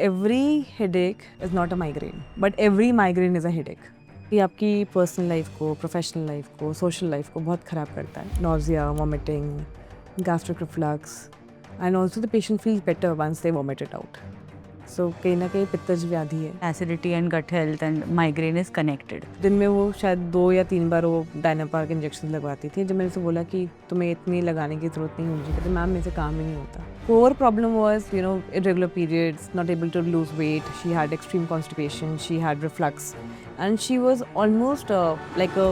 every headache is not a migraine, but every migraine is a headache. ये आपकी personal life को, professional life को, social life को बहुत ख़राब करता है. Nausea, vomiting, gastric reflux, and also the patient feels better once they vomit it out. So कहीं ना कहीं पित्तज व्याधि है. Acidity and gut health and migraine is connected. दिन में वो शायद 2 या 3 बार वो डायनापार के इंजेक्शन लगवाती थी. जब मैंने उसे बोला कि तुम्हें इतनी लगाने की ज़रूरत नहीं होगी, कहते मैम मेरे से काम ही नहीं होता. Core problem was, irregular periods, not able to lose weight. She had extreme constipation. She had reflux, and she was almost like a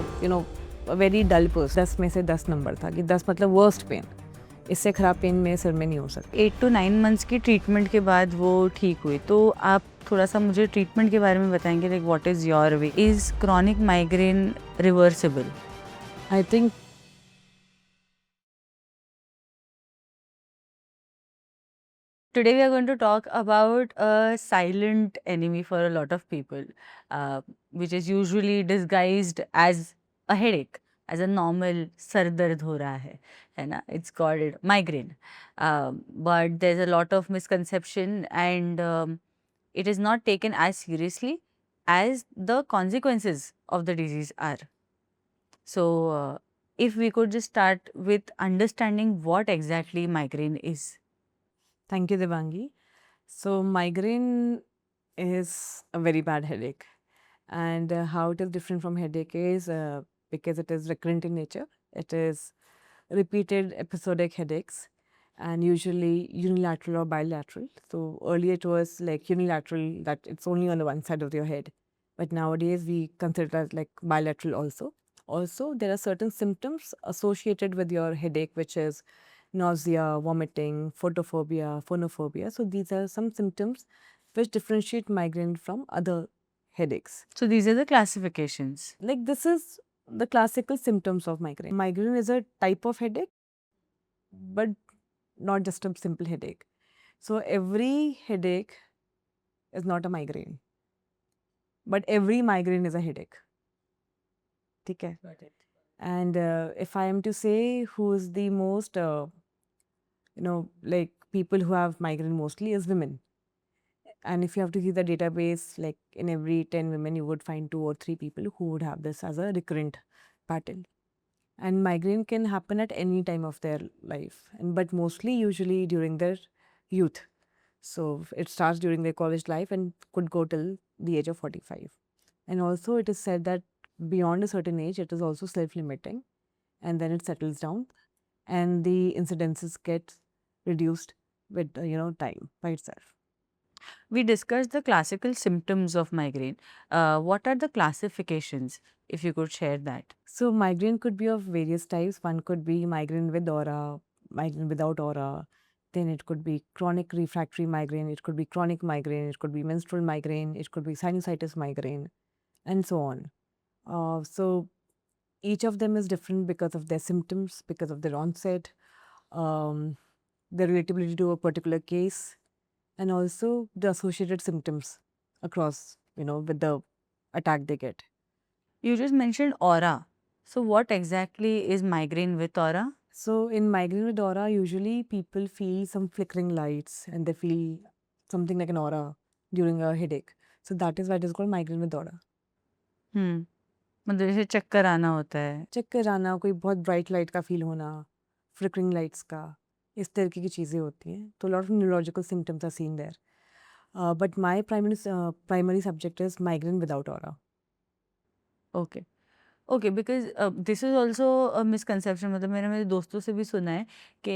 very dull person. 10 में से 10 नंबर था कि 10 मतलब worst pain. इससे ख़राब पेन मेरे सिर में नहीं हो सकती. 8 to 9 months की ट्रीटमेंट के बाद वो ठीक हुई. तो आप थोड़ा सा मुझे ट्रीटमेंट के बारे में बताएंगे, like what is your way? Is chronic migraine reversible? I think Today we are going to talk about a silent enemy for a lot of people, which is usually disguised as a headache, as a normal sir दर्द हो रहा है ना? It's called migraine. But there's a lot of misconception and it is not taken as seriously as the consequences of the disease are. So, if we could just start with understanding what exactly migraine is. Thank you, Devangi. So migraine is a very bad headache, and how it is different from headache is because it is recurrent in nature. It is repeated episodic headaches, and usually unilateral or bilateral. So earlier it was like unilateral, that it's only on the one side of your head, but nowadays we consider it like bilateral also. Also, there are certain symptoms associated with your headache, which is nausea, vomiting, photophobia, phonophobia. So these are some symptoms which differentiate migraine from other headaches. So these are the classifications. Like this is the classical symptoms of migraine. Migraine is a type of headache, but not just a simple headache. So every headache is not a migraine, but every migraine is a headache. Okay. Got it. And if I am to say who is the most, like people who have migraine mostly is women. And if you have to see the database, like in every 10 women, you would find 2 or 3 people who would have this as a recurrent pattern. And migraine can happen at any time of their life, but mostly usually during their youth. So it starts during their college life and could go till the age of 45. And also it is said that beyond a certain age, it is also self-limiting, and then it settles down and the incidences get reduced with, time by itself. We discussed the classical symptoms of migraine. What are the classifications, if you could share that? So migraine could be of various types. One could be migraine with aura, migraine without aura. Then it could be chronic refractory migraine. It could be chronic migraine. It could be menstrual migraine. It could be sinusitis migraine, and so on. So each of them is different because of their symptoms, because of their onset, um, their relatability to a particular case, and also the associated symptoms across, with the attack they get. You just mentioned aura. So what exactly is migraine with aura? So in migraine with aura, usually people feel some flickering lights and they feel something like an aura during a headache. So that is why it is called migraine with aura. मतलब जैसे चक्कर आना होता है. चक्कर आना, कोई बहुत ब्राइट लाइट का फील होना, फ्लिकरिंग लाइट्स का, इस तरीके की चीज़ें होती हैं. तो lot of neurological symptoms are seen there. But my primary subject is migraine without aura. Okay. Okay, because this is also a misconception. मतलब मैंने मेरे दोस्तों से भी सुना है कि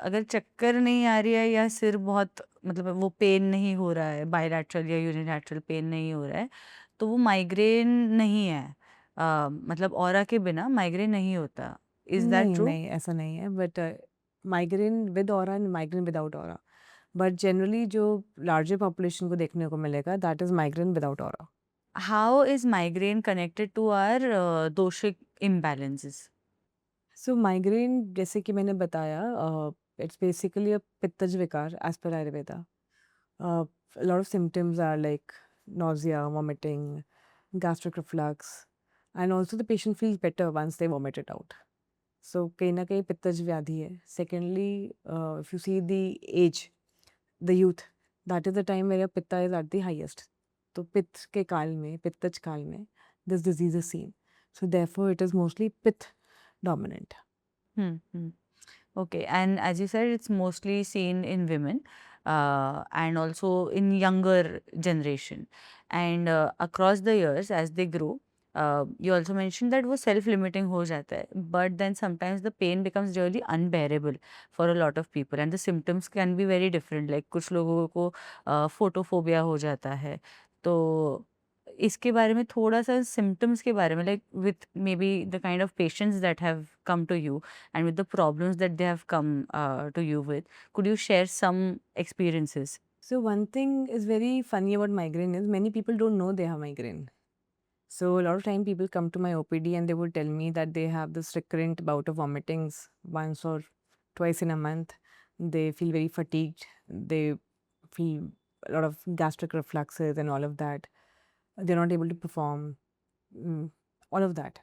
अगर चक्कर नहीं आ रही है या सिर बहुत, मतलब वो पेन नहीं हो रहा है, बायलैटरल या यूनिलैटरल पेन नहीं हो रहा है, तो वो माइग्रेन नहीं है. मतलब ऑरा के बिना माइग्रेन नहीं होता. इज दैट नहीं ट्रू? नहीं ऐसा नहीं है, but migraine with aura and migraine without aura. But generally जो लार्जर पॉपुलेशन को देखने को मिलेगा, that is migraine without aura. How is migraine connected to our doshic imbalances? So migraine, जैसे कि मैंने बताया, इट्स बेसिकली अ पित्तज विकार एज पर Ayurveda. Lot of symptoms are like nausea, vomiting, gastric reflux, and also the patient feels better once they vomit it out. So कहीं ना कहीं पित्तज व्याधि है. Secondly, if you see the age, the youth, That is the time where your pitta is at the highest. तो पित्त के काल में, पित्तज काल में, this disease is seen. So therefore, it is mostly pith dominant. Hmm. Okay, and as you said, it's mostly seen in women and also in younger generation. And across the years, as they grow, you also mentioned that वो self-limiting हो जाता है. But then sometimes the pain becomes really unbearable for a lot of people, and the symptoms can be very different. Like कुछ लोगों को photophobia हो जाता है. तो इसके बारे में थोड़ा-सा symptoms के बारे में, like with maybe the kind of patients that have come to you and with the problems that they have come to you with, could you share some experiences? So one thing is very funny about migraine is many people don't know they have migraine. So a lot of time people come to my OPD and they would tell me that they have this recurrent bout of vomitings once or twice in a month. They feel very fatigued. They feel a lot of gastric refluxes and all of that. They're not able to perform, all of that.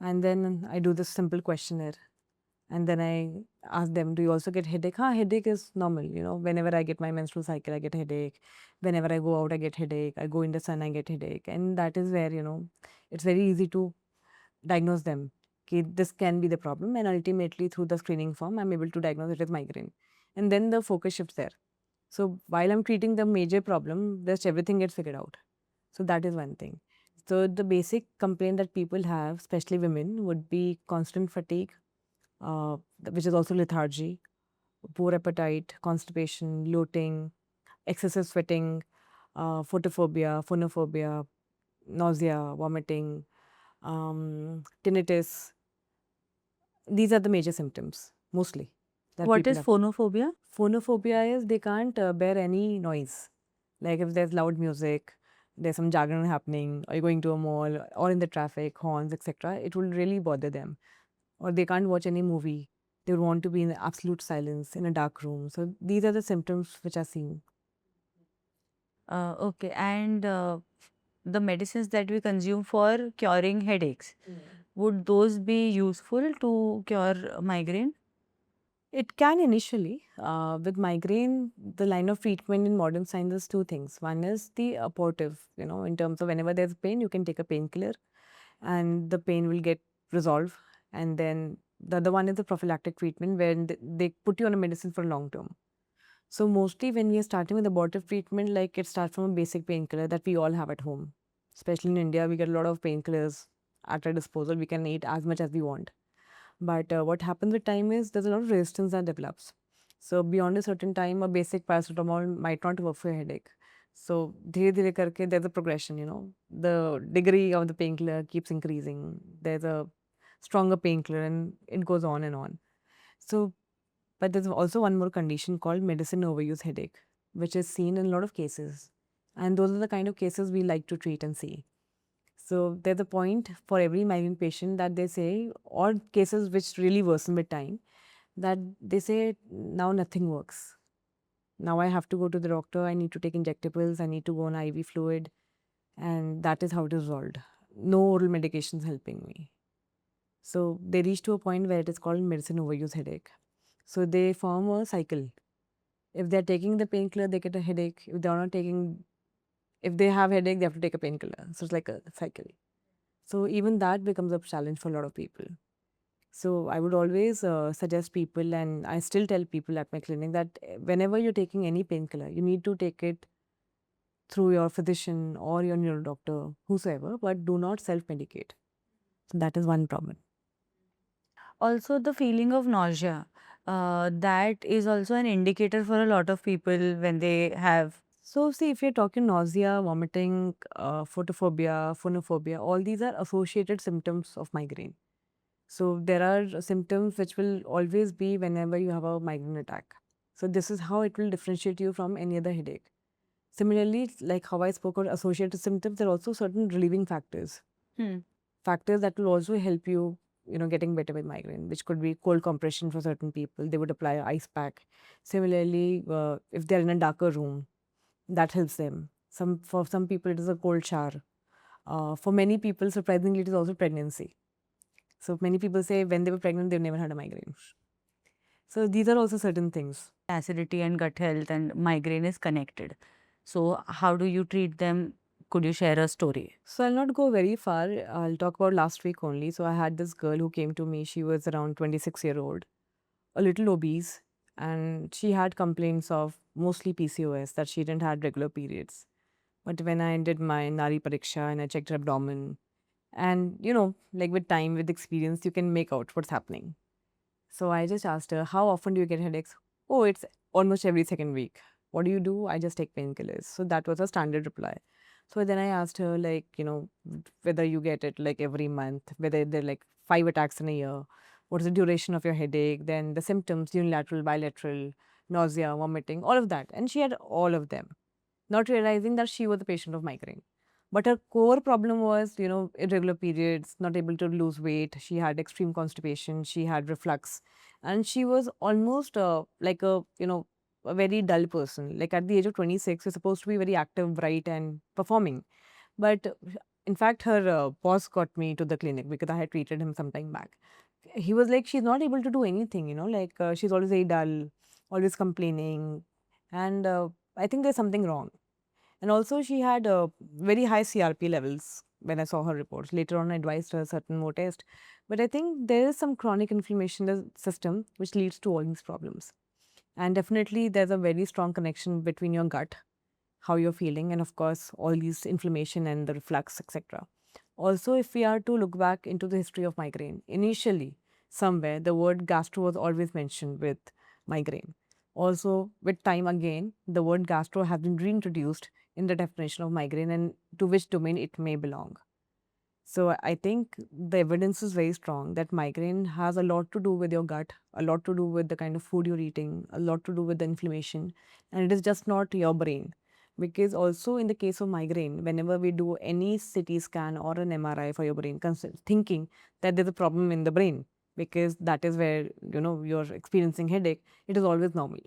And then I do this simple questionnaire. And then I ask them, do you also get headache? Headache is normal. Whenever I get my menstrual cycle, I get headache. Whenever I go out, I get headache. I go in the sun, I get headache. And that is where, it's very easy to diagnose them. Okay, this can be the problem. And ultimately, through the screening form, I'm able to diagnose it as migraine. And then the focus shifts there. So while I'm treating the major problem, just everything gets figured out. So that is one thing. So the basic complaint that people have, especially women, would be constant fatigue, which is also lethargy, poor appetite, constipation, bloating, excessive sweating, phonophobia, nausea, vomiting, tinnitus. These are the major symptoms, mostly. That What people is have. phonophobia? Phonophobia is they can't bear any noise. Like if there's loud music, there's some jargon happening, or you're going to a mall, or in the traffic, horns, etc., it will really bother them. Or they can't watch any movie. They would want to be in absolute silence in a dark room. So these are the symptoms which are seen. Okay, and the medicines that we consume for curing headaches, would those be useful to cure migraine? It can initially. With migraine, the line of treatment in modern science is two things. One is the abortive, in terms of whenever there's pain, you can take a painkiller and the pain will get resolved. And then the other one is the prophylactic treatment where they put you on a medicine for long term. So mostly when we are starting with abortive treatment, like it starts from a basic painkiller that we all have at home. Especially in India, we get a lot of painkillers at our disposal. We can eat as much as we want. But what happens with time is there's a lot of resistance that develops. So beyond a certain time, a basic paracetamol might not work for a headache. So धीरे धीरे करके there's a progression. The degree of the painkiller keeps increasing. There's a stronger painkiller and it goes on and on. So, but there's also one more condition called medicine overuse headache, which is seen in a lot of cases. And those are the kind of cases we like to treat and see. So there's a point for every migraine patient that they say, or cases which really worsen with time, that they say, now nothing works. Now I have to go to the doctor, I need to take injectables, I need to go on IV fluid, and that is how it is resolved. No oral medications helping me. So they reach to a point where it is called medicine overuse headache. So they form a cycle. If they're taking the painkiller, they get a headache. If they're not taking, if they have headache, they have to take a painkiller. So it's like a cycle. So even that becomes a challenge for a lot of people. So I would always suggest people, and I still tell people at my clinic that whenever you're taking any painkiller, you need to take it through your physician or your neuro doctor, whosoever, but do not self-medicate. So that is one problem. Also, the feeling of nausea, that is also an indicator for a lot of people when they have. So see, if you're talking nausea, vomiting, phonophobia, all these are associated symptoms of migraine. So there are symptoms which will always be whenever you have a migraine attack. So this is how it will differentiate you from any other headache. Similarly, like how I spoke about associated symptoms, there are also certain relieving factors. Factors that will also help you, getting better with migraine, which could be cold compression for certain people. They would apply an ice pack. Similarly, if they're in a darker room, that helps them. For some people, it is a cold shower. For many people, surprisingly, it is also pregnancy. So many people say when they were pregnant, they've never had a migraine. So these are also certain things. acidity and gut health and migraine is connected. So, how do you treat them? Could you share a story? So I'll not go very far. I'll talk about last week only. So I had this girl who came to me. She was around 26-year-old, a little obese, and she had complaints of mostly PCOS, that she didn't had regular periods. But when I did my Nari Pariksha and I checked her abdomen, and like with time, with experience, you can make out what's happening. So I just asked her, how often do you get headaches? Oh, it's almost every second week. What do you do? I just take painkillers. So that was a standard reply. So then I asked her, like, whether you get it like every month, whether they're like 5 attacks in a year, what is the duration of your headache, then the symptoms, unilateral, bilateral, nausea, vomiting, all of that. And she had all of them, not realizing that she was a patient of migraine. But her core problem was, irregular periods, not able to lose weight. She had extreme constipation. She had reflux, and she was almost like a very dull person. Like at the age of 26, you're supposed to be very active, bright, and performing. But in fact, her boss got me to the clinic because I had treated him some time back. He was like, she's not able to do anything, like she's always very dull, always complaining, and I think there's something wrong. And also, she had very high CRP levels when I saw her reports. Later on, I advised her certain more tests. But I think there is some chronic inflammation in the system which leads to all these problems. And definitely, there's a very strong connection between your gut, how you're feeling, and of course, all these inflammation and the reflux, etc. Also, if we are to look back into the history of migraine, initially, somewhere the word gastro was always mentioned with migraine. Also, with time again, the word gastro has been reintroduced in the definition of migraine and to which domain it may belong. So I think the evidence is very strong that migraine has a lot to do with your gut, a lot to do with the kind of food you're eating, a lot to do with the inflammation, and it is just not your brain. Because also in the case of migraine, whenever we do any CT scan or an MRI for your brain, thinking that there's a problem in the brain, because that is where you're experiencing headache, it is always normal.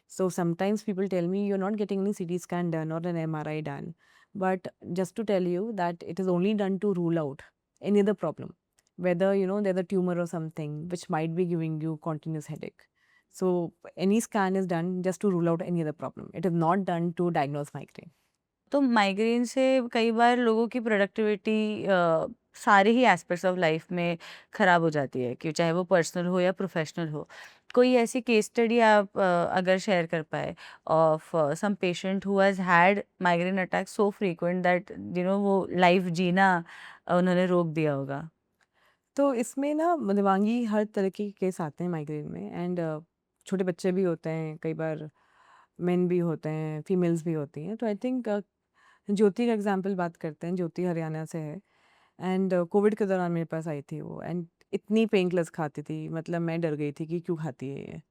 So sometimes people tell me you're not getting any CT scan done or an MRI done. But just to tell you that it is only done to rule out any other problem, whether there's a tumor or something which might be giving you continuous headache. So any scan is done just to rule out any other problem. It is not done to diagnose migraine. तो migraine से कई बार लोगों की productivity सारे ही aspects of life में ख़राब हो जाती है कि चाहे वो पर्सनल हो या प्रोफेशनल हो। कोई ऐसी केस स्टडी आप अगर शेयर कर पाएँ of some patient who has had migraine attack so frequent that वो लाइफ जीना उन्होंने रोक दिया होगा? तो इसमें ना दिमागी हर तरह के केस आते हैं माइग्रेन में, एंड छोटे बच्चे भी होते हैं, कई बार मेन भी होते हैं, फीमेल्स भी होती हैं। तो आई थिंक ज्योति का एग्जांपल बात करते हैं। ज्योति हरियाणा से है, एंड कोविड के दौरान मेरे पास आई थी वो, एंड इतनी पेन किलर्स खाती थी, मतलब मैं डर गई थी कि क्यों खाती है ये।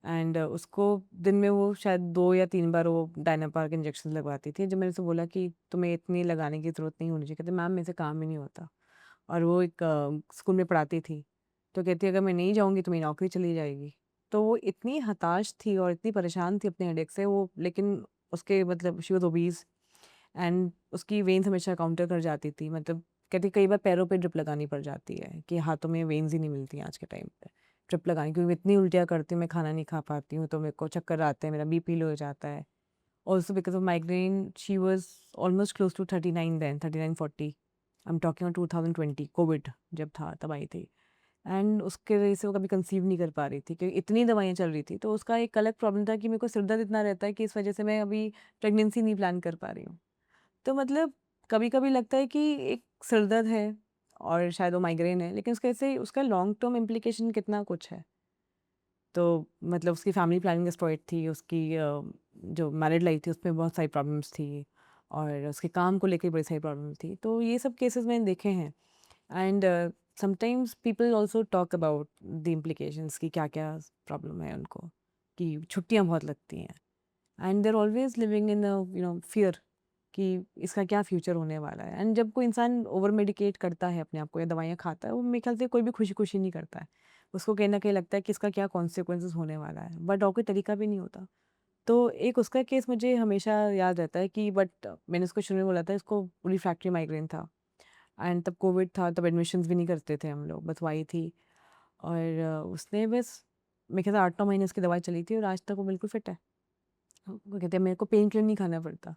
एंड उसको दिन में वो शायद 2 या 3 बार वो डायनापार के इंजेक्शन लगवाती थी। जब मैंने उसे बोला कि तुम्हें इतनी लगाने की ज़रूरत नहीं होनी चाहिए, कहते मैम मेरे से काम ही नहीं होता। और वो एक स्कूल में पढ़ाती थी, तो कहती अगर मैं नहीं जाऊँगी तो मेरी नौकरी चली जाएगी। तो वो इतनी हताश थी और इतनी परेशान थी अपने हेडेक से वो, लेकिन उसके मतलब शी वाज़ ओबीज़, एंड उसकी वेन्स हमेशा काउंटर कर जाती थी। मतलब कहती कई बार पैरों पे ड्रिप लगानी पड़ जाती है कि हाथों में वेन्स ही नहीं मिलती हैं आज के टाइम पे ड्रिप लगाने, क्योंकि मैं इतनी उल्टियाँ करती हूँ, मैं खाना नहीं खा पाती हूँ, तो मेरे को चक्कर आते हैं, मेरा बीपी लो हो जाता है। Also because of migraine she was almost close to 39, then 39-40। I am talking 2020 covid जब था तब आई थी। एंड उसके वजह से वो कभी कंसीव नहीं कर पा रही थी क्योंकि इतनी दवाइयाँ चल रही थी। तो उसका एक अलग प्रॉब्लम था कि मेरे को सिर दर्द इतना रहता है कि इस वजह से मैं अभी प्रेगनेंसी नहीं प्लान कर पा रही हूँ। तो मतलब कभी-कभी लगता है कि एक सिर दर्द है और शायद वो माइग्रेन है, लेकिन उसका ऐसे उसका लॉन्ग टर्म इम्प्लीकेशन कितना कुछ है। तो मतलब उसकी फैमिली प्लानिंग एक्सपर्ट थी, उसकी जो मैरिड लाइफ थी उसमें बहुत सारी प्रॉब्लम्स थी, और उसके काम को लेके बड़ी सारी प्रॉब्लम थी। तो ये सब केसेस मैंने देखे हैं, and sometimes people also talk about the implications कि क्या-क्या प्रॉब्लम है उनको, कि छुट्टियाँ बहुत लगती हैं, and they are always living in fear कि इसका क्या फ्यूचर होने वाला है। एंड जब कोई इंसान ओवर मेडिकेट करता है अपने आप को या दवाइयाँ खाता है, वो मेरे ख्याल से कोई भी खुशी-खुशी नहीं करता है। उसको कहीं न कहीं लगता है कि इसका क्या कॉन्सिक्वेंसेस होने वाला है, बट और कोई तरीका भी नहीं होता। तो एक उसका केस मुझे हमेशा याद रहता है कि बट मैंने उसको शुरू में बोला था इसको रिफ्रैक्टरी माइग्रेन था, एंड तब कोविड था, तब एडमिशन्स भी नहीं करते थे हम लोग, बस वही थी। और उसने बस मेरे ख्याल से 8-9 महीने उसकी दवाई चली थी और आज तक वो बिल्कुल फिट है। वो कहते हैं मेरे को पेन किलर नहीं खाना पड़ता।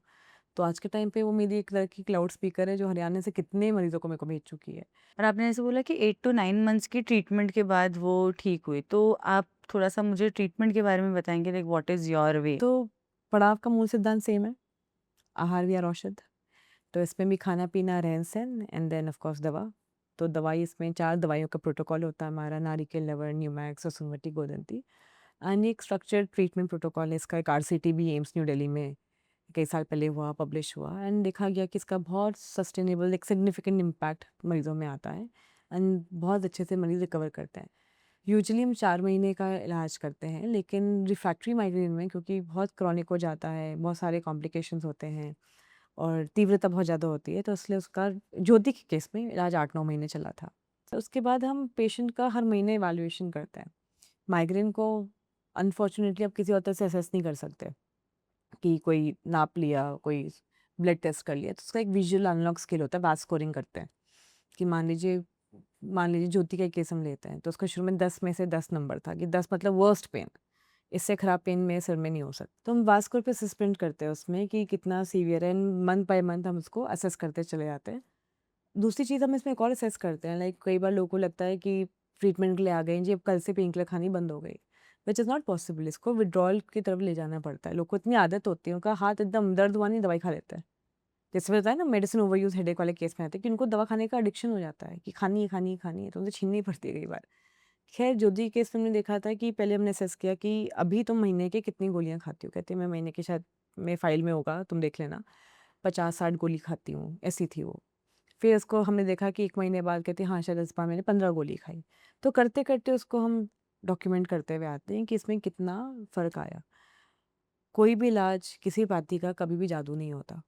तो आज के टाइम पे वो मेरी एक तरह की क्लाउड स्पीकर है जो हरियाणा से कितने मरीज़ों को मेरे को भेज चुकी है। और आपने ऐसे बोला कि 8 टू 9 मंथ्स की ट्रीटमेंट के बाद वो ठीक हुई। तो आप थोड़ा-सा मुझे ट्रीटमेंट के बारे में बताएँगे, like what is your way? तो पड़ाव का मूल सिद्धांत सेम है, आहार, विहार, औषध। तो इसमें भी खाना-पीना, रहन-सहन एंड देन ऑफ कोर्स दवा। तो दवाई इसमें 4 दवाइयों का प्रोटोकॉल होता है हमारा, नारिकेल लवण, न्यूमैक्स, सुसुमती, गोदंती। एंड एक स्ट्रक्चर्ड ट्रीटमेंट प्रोटोकॉल है, इसका एक आरसीटी भी एम्स न्यू दिल्ली में कई साल पहले हुआ, पब्लिश हुआ एंड देखा गया कि इसका बहुत सस्टेनेबल एक सिग्निफिकेंट इम्पैक्ट मरीज़ों में आता है एंड बहुत अच्छे से मरीज़ रिकवर करते हैं। यूजुअली हम 4 महीने का इलाज करते हैं, लेकिन रिफ्रैक्टरी माइग्रेन में क्योंकि बहुत क्रॉनिक हो जाता है, बहुत सारे कॉम्प्लिकेशंस होते हैं और तीव्रता बहुत ज़्यादा होती है, तो इसलिए उसका ज्योति के केस में इलाज 8-9 महीने चला था। तो उसके बाद हम पेशेंट का हर महीने इवैल्यूएशन करते हैं। माइग्रेन को अनफॉर्च्युनेटली आप किसी और तरह से असेस नहीं कर सकते कि कोई नाप लिया, कोई ब्लड टेस्ट कर लिया, तो उसका एक विजुअल एनालॉग स्केल होता है, वाट स्कोरिंग करते हैं कि मान लीजिए ज्योति का एक केस हम लेते हैं, तो उसका शुरू में 10 में से 10 नंबर था कि 10 मतलब वर्स्ट पेन, इससे खराब पेन मेरे सिर में नहीं हो सकता। तो हम वाट स्कोर पे सस्पेंड करते हैं उसमें कि कितना सीवियर है एंड मंथ बाय मंथ हम उसको असेस करते चले जाते हैं। दूसरी चीज़ हम इसमें एक और असेस करते हैं, लाइक कई बार लोगों को लगता है कि ट्रीटमेंट के लिए आ गए हैं जी, अब कल से पेन किलर खानी बंद हो गई, विच इज़ नॉट पॉसिबल। इसको विड्रॉल की तरफ ले जाना पड़ता है। लोग को इतनी आदत होती है, उनका हाथ एकदम दर्द हुआ नहीं दवाई खा लेते हैं। जैसे बताया ना मेडिसिन ओवरयूज़ हेडेक वाले केस में आते हैं कि उनको दवा खाने का एडिक्शन हो जाता है कि खानी है, खानी है, खानी है, तो उनसे छीननी पड़ती है कई बार। खैर ज्योति के केस में हमने देखा था कि पहले हमने असेस किया कि अभी तुम महीने के कितनी गोलियाँ खाती हो? कहती है मैं महीने के शायद मेरे फाइल में होगा, तुम देख लेना, 50-60 गोली खाती हूँ, ऐसी थी वो। फिर उसको हमने देखा कि 1 महीने बाद कहती है हाँ, शायद इस बार मैंने 15 गोली खाई। तो करते-करते उसको हम डॉक्यूमेंट करते हुए आते हैं कि इसमें कितना फ़र्क आया। कोई भी इलाज किसी पार्टी का कभी भी जादू नहीं होता।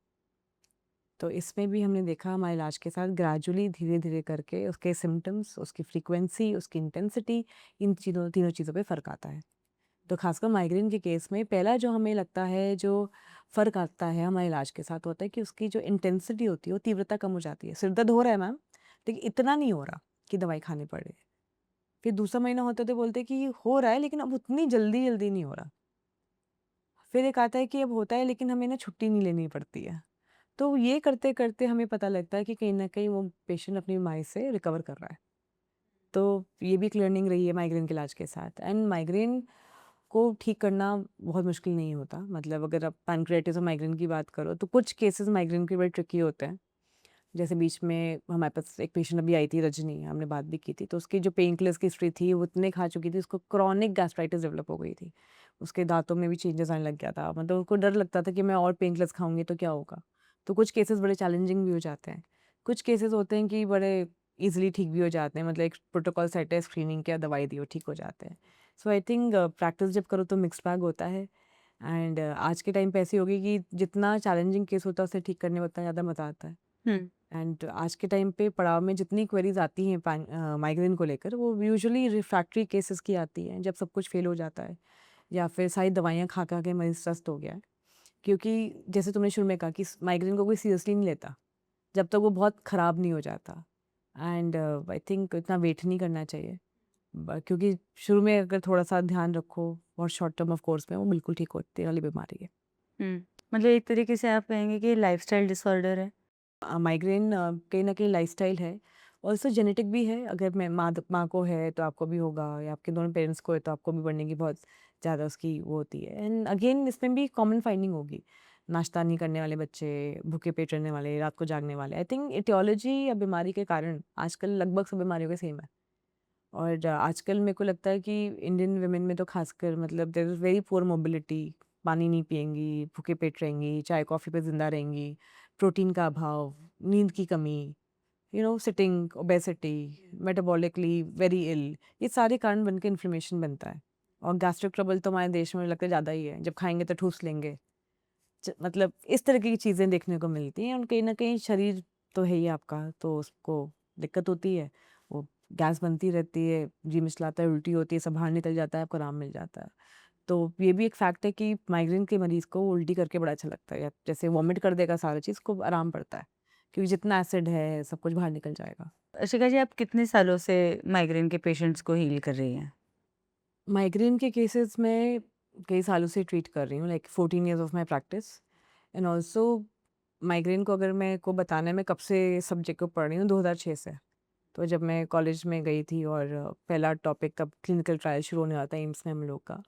तो इसमें भी हमने देखा हमारे इलाज के साथ ग्रेजुअली धीरे-धीरे करके उसके सिम्पटम्स, उसकी फ्रीक्वेंसी, उसकी इंटेंसिटी, इन चीज़ों तीनों चीज़ों पे फ़र्क आता है। तो ख़ासकर माइग्रेन के केस में पहला जो हमें लगता है जो फ़र्क आता है हमारे इलाज के साथ होता है कि उसकी जो इंटेंसिटी होती है वो तीव्रता कम हो जाती है। सिर दर्द हो रहा है मैम, लेकिन इतना नहीं हो रहा कि दवाई खानी पड़े। फिर दूसरा महीना होते-होते बोलते हैं कि हो रहा है लेकिन अब उतनी जल्दी-जल्दी नहीं हो रहा। फिर एक आता है कि अब होता है लेकिन हमें ना छुट्टी नहीं लेनी पड़ती है। तो ये करते-करते हमें पता लगता है कि कहीं न कहीं वो पेशेंट अपनी बीमारी से रिकवर कर रहा है। तो ये भी एक लर्निंग रही है माइग्रेन के इलाज के साथ एंड माइग्रेन को ठीक करना बहुत मुश्किल नहीं होता। मतलब अगर आप पैनक्रियाटिस और माइग्रेन की बात करो तो कुछ केसेस माइग्रेन के बड़े ट्रिकी होते हैं। जैसे बीच में हमारे पास एक पेशेंट अभी आई थी रजनी, हमने बात भी की थी, तो उसकी जो पेन किलर्स की हिस्ट्री थी वो इतने खा चुकी थी, उसको क्रॉनिक गैस्ट्राइटिस डेवलप हो गई थी। उसके दाँतों में भी चेंजेस आने लग गया था, मतलब उसको डर लगता था कि मैं और पेन किलर्स खाऊँगी तो क्या होगा? तो कुछ केसेस बड़े चैलेंजिंग भी हो जाते हैं। कुछ केसेस होते हैं कि बड़े ईज़िली ठीक भी हो जाते हैं, मतलब एक प्रोटोकॉल सेट है, स्क्रीनिंग किया, दवाई दी और ठीक हो जाते हैं। सो आई थिंक प्रैक्टिस जब करो तो मिक्स्ड बैग होता है एंड आज के टाइम पे ऐसी हो गई कि जितना चैलेंजिंग केस होता है उसे ठीक करने में उतना ज़्यादा मज़ा आता है। हुँ। एंड आज के टाइम पे पड़ाव में जितनी क्वेरीज आती हैं माइग्रेन को लेकर वो यूजुअली रिफ्रैक्टरी केसेस की आती हैं जब सब कुछ फेल हो जाता है या फिर सारी दवाइयाँ खा खा के मरीज स्वस्थ हो गया है। क्योंकि जैसे तुमने शुरू में कहा कि माइग्रेन को कोई सीरियसली नहीं लेता जब तक वो बहुत ख़राब नहीं हो जाता एंड आई थिंक इतना वेट नहीं करना चाहिए। क्योंकि शुरू में अगर थोड़ा सा ध्यान रखो और शॉर्ट टर्म ऑफ कोर्स में वो बिल्कुल ठीक होती वाली बीमारी है। हुँ। मतलब एक तरीके से आप कहेंगे कि लाइफ़स्टाइल डिसऑर्डर है? माइग्रेन कहीं न कहीं लाइफ़स्टाइल है, ऑल्सो जेनेटिक भी है। अगर मैं माँ को है तो आपको भी होगा या आपके दोनों पेरेंट्स को है तो आपको भी बढ़ने की बहुत ज़्यादा उसकी वो होती है। एंड अगेन इसमें भी कॉमन फाइंडिंग होगी। नाश्ता नहीं करने वाले बच्चे, भूखे पेट रहने वाले, रात को जागने वाले। आई थिंक एटियोलॉजी या बीमारी के कारण आजकल लगभग सब बीमारियों के सेम है। और आजकल मेरे को लगता है कि इंडियन वुमेन में तो खासकर मतलब there is very poor mobility. पानी नहीं पिएँगी, भूखे पेट रहेंगी, चाय-कॉफ़ी पे ज़िंदा रहेंगी, प्रोटीन का अभाव, नींद की कमी, सिटिंग, ओबेसिटी, मेटाबॉलिकली वेरी इल, ये सारे कारण बन के इन्फ्लेमेशन बनता है। और गैस्ट्रिक ट्रबल तो हमारे देश में मुझे लगता है ज़्यादा ही है, जब खाएँगे तो ठूस लेंगे। मतलब इस तरीके की चीज़ें देखने को मिलती हैं और कहीं न कहीं शरीर तो है ही आपका, तो उसको दिक्कत होती है। वो गैस बनती रहती है, जी मिचलाता है, उल्टी होती है, सब बाहर निकल जाता है, आपको आराम मिल जाता है। तो ये भी एक फैक्ट है कि माइग्रेन के मरीज़ को उल्टी करके बड़ा अच्छा लगता है या जैसे वॉमिट कर देगा सारा चीज़ को आराम पड़ता है, क्योंकि जितना एसिड है सब कुछ बाहर निकल जाएगा। शिखा जी, आप कितने सालों से माइग्रेन के पेशेंट्स को हील कर रही हैं? माइग्रेन के केसेस में कई सालों से ट्रीट कर रही हूँ, like 14 years of my practice. And also migraine को अगर मैं को बताना है, मैं कब से सब्जेक्ट को पढ़ रही हूँ, 2006 से। तो जब मैं कॉलेज में गई थी और पहला टॉपिक कब क्लिनिकल ट्रायल शुरू होने वाला था एम्स में हम लोग का,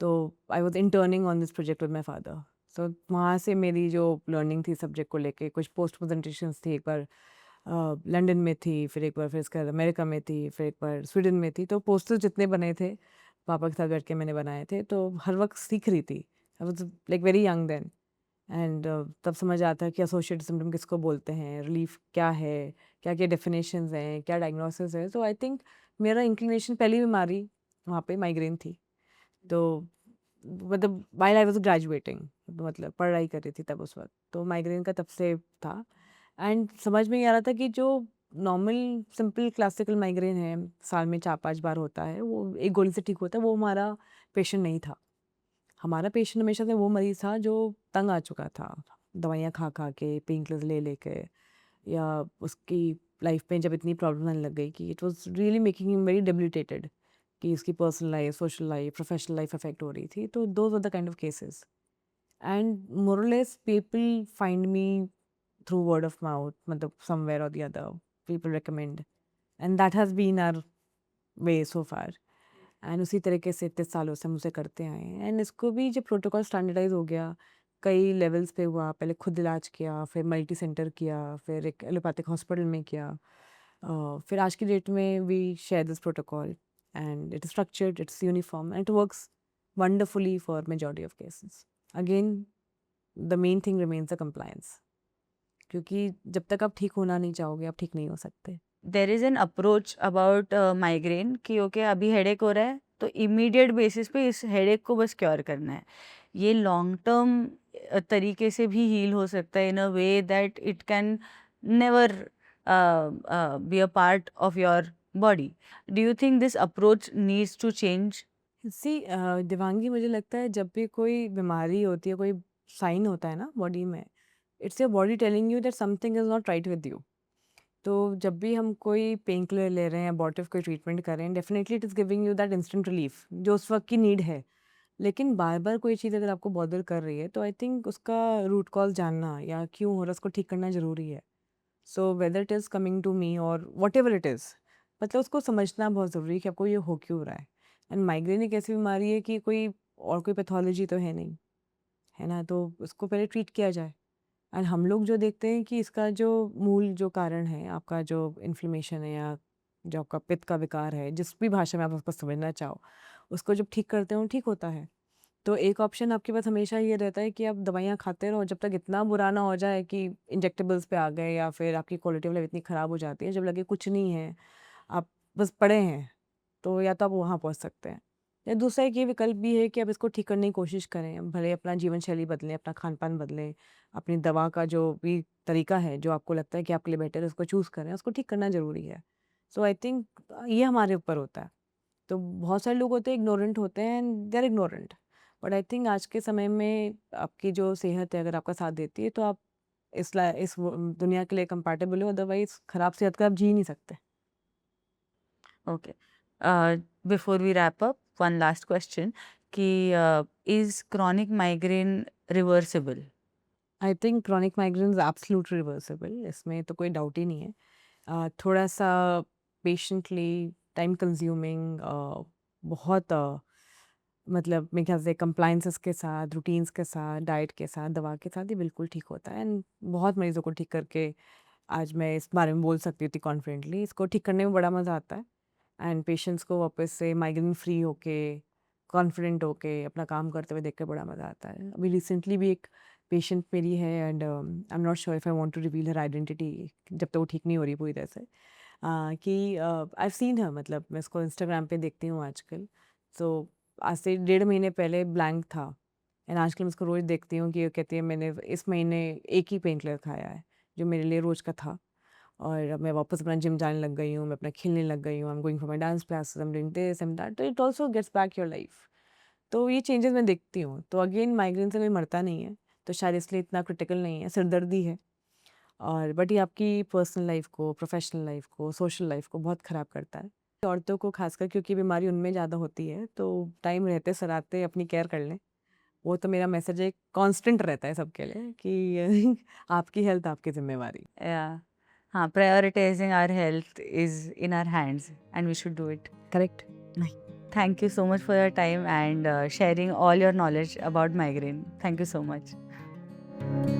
तो I was interning on this project with my father. So वहाँ से मेरी जो लर्निंग थी सब्जेक्ट को लेके, कुछ पोस्ट प्रेजेंटेशंस थी, एक बार लंदन में थी, फिर एक बार फिर इसके बाद अमेरिका में थी, फिर एक बार स्वीडन में थी। तो पोस्टर्स जितने बने थे पापा के साथ बैठ के मैंने बनाए थे, तो हर वक्त सीख रही थी। I was like very young then. And तब समझ आता है कि एसोसिएटेड सिम्टम किसको बोलते हैं, रिलीफ क्या है, क्या क्या डेफिनेशंस हैं, क्या डायग्नोसिस है। तो आई थिंक मेरा इंक्लिनेशन पहली बीमारी वहाँ पे माइग्रेन थी। तो मतलब व्हाइल आई वाज ग्रेजुएटिंग, मतलब पढ़ाई कर रही थी तब उस वक्त, तो माइग्रेन का तब से था। एंड समझ में नहीं आ रहा था कि जो नॉर्मल सिंपल क्लासिकल माइग्रेन है, साल में 4-5 बार होता है, वो एक गोली से ठीक होता है, वो हमारा पेशेंट नहीं था। हमारा पेशेंट हमेशा से वो मरीज़ था जो तंग आ चुका था, दवाइयाँ खा-खा के, पेन किलर्स ले के, या उसकी लाइफ में जब इतनी प्रॉब्लम आने लग गई कि it was really making him very debilitated, कि उसकी personal life, social life, professional life affect हो रही थी। तो those were the kind of cases. And more or less people find me through word of mouth, मतलब somewhere or the other, people recommend, and that has been our way so far. एंड उसी तरीके से इतने सालों से हम उसे करते आए हैं। एंड इसको भी जब प्रोटोकॉल स्टैंडर्डाइज हो गया, कई लेवल्स पे हुआ, पहले खुद इलाज किया, फिर मल्टी सेंटर किया, फिर एक एलोपैथिक हॉस्पिटल में किया, फिर आज की डेट में we share this protocol and it is structured, it's uniform and it works wonderfully for majority of cases. Again the main thing remains the compliance, क्योंकि जब तक आप ठीक होना नहीं चाहोगे, आप ठीक नहीं हो सकते। There is an approach about migraine कि ओके अभी हेडेक हो रहा है तो इमीडिएट बेसिस पे इस हेडेक को बस क्योर करना है। ये लॉन्ग टर्म तरीके से भी हील हो सकता है in a way that it can never be a part of your body. Do you think this approach needs to change? See Divangi, मुझे लगता है जब भी कोई बीमारी होती है, कोई साइन होता है ना बॉडी में, it's your body telling you that something is not right with you. तो जब भी हम कोई पेन किलर ले रहे हैं, अबॉर्टिव कोई ट्रीटमेंट कर रहे हैं, definitely it is giving you that instant relief जो उस वक्त की नीड है। लेकिन बार बार कोई चीज़ अगर आपको बॉदर कर रही है, तो आई थिंक उसका रूट कॉज जानना या क्यों हो रहा है उसको ठीक करना ज़रूरी है। So whether it is coming to me और वट एवर इट इज़, मतलब उसको समझना बहुत ज़रूरी है कि आपको ये हो क्यों रहा है। एंड माइग्रेन एक ऐसी बीमारी है कि कोई और कोई पैथोलॉजी तो है नहीं, है ना? तो उसको पहले ट्रीट किया जाए। एंड हम लोग जो देखते हैं कि इसका जो मूल जो कारण है, आपका जो इन्फ्लेमेशन है या जो आपका पित्त का विकार है, जिस भी भाषा में आप उसको समझना चाहो, उसको जब ठीक करते हो ठीक होता है। तो एक ऑप्शन आपके पास हमेशा ये रहता है कि आप दवाइयाँ खाते रहो जब तक इतना बुरा ना हो जाए कि इंजेक्टेबल्स पे आ गए, या फिर आपकी क्वालिटी ऑफ लाइफ इतनी ख़राब हो जाती है, जब लगे कुछ नहीं है, आप बस पड़े हैं, तो या तो आप वहाँ पहुँच सकते हैं। या दूसरा एक ये विकल्प भी है कि आप इसको ठीक करने की कोशिश करें, भले अपना जीवन शैली बदलें, अपना खान-पान बदलें, अपनी दवा का जो भी तरीका है, जो आपको लगता है कि आपके लिए बेटर है, उसको चूज़ करें, उसको ठीक करना ज़रूरी है। सो आई थिंक ये हमारे ऊपर होता है। तो बहुत सारे लोग होते हैं इग्नोरेंट होते हैं and they are ignorant, but I think आज के समय में आपकी जो सेहत है अगर आपका साथ देती है, तो आप दुनिया के लिए कंपैटिबल हो, अदरवाइज़ खराब सेहत का आप जी ही नहीं सकते। Okay, before we wrap up one last question कि is chronic migraine reversible? I think chronic migraine is absolutely reversible, इसमें तो कोई डाउट ही नहीं है। थोड़ा-सा पेशेंटली टाइम कंज्यूमिंग, बहुत मतलब मेरे ख्याल से कंप्लायंसेस के साथ, रूटीन्स के साथ, डाइट के साथ, दवा के साथ, ये बिल्कुल ठीक होता है। एंड बहुत मरीज़ों को ठीक करके आज मैं इस बारे में बोल सकती हूँ इतनी कॉन्फिडेंटली, इसको ठीक करने में बड़ा मज़ा आता है। एंड पेशेंट्स को वापस से माइग्रेन फ्री होके, कॉन्फिडेंट होके अपना काम करते हुए देख के बड़ा मज़ा आता है। अभी रिसेंटली भी एक पेशेंट मेरी है, and I am not sure if I want to reveal her identity जब तक वो ठीक नहीं हो रही पूरी तरह से, कि आई हैव सीन हर, मतलब मैं इसको इंस्टाग्राम पे देखती हूँ आजकल। सो आज से 1.5 महीने पहले ब्लैंक था, एंड आजकल मैं उसको रोज़ देखती हूँ कि वो कहती है मैंने इस महीने एक ही पेन किलर खाया है, जो मेरे लिए रोज़ का था। और अब मैं वापस अपना जिम जाने लग गई हूँ, मैं अपना खेलने लग गई हूँ, I am going for my dance classes, I am doing this and that, तो it also gets back your life. तो ये चेंजेस मैं देखती हूँ। तो अगेन माइग्रेन से कोई मरता नहीं है, तो शायद इसलिए इतना क्रिटिकल नहीं है, सिरदर्दी है। और बट ये आपकी पर्सनल लाइफ को, प्रोफेशनल लाइफ को, सोशल लाइफ को बहुत ख़राब करता है। औरतों को खासकर क्योंकि बीमारी उनमें ज़्यादा होती है, तो टाइम रहते सराते अपनी केयर कर लें। वो तो मेरा मैसेज एक कांस्टेंट रहता है सबके लिए कि आपकी हेल्थ आपकी ज़िम्मेवारी। Yeah. Prioritizing our health is in our hands and we should do it. Correct? Thank you so much for your time and sharing all your knowledge about migraine. Thank you so much.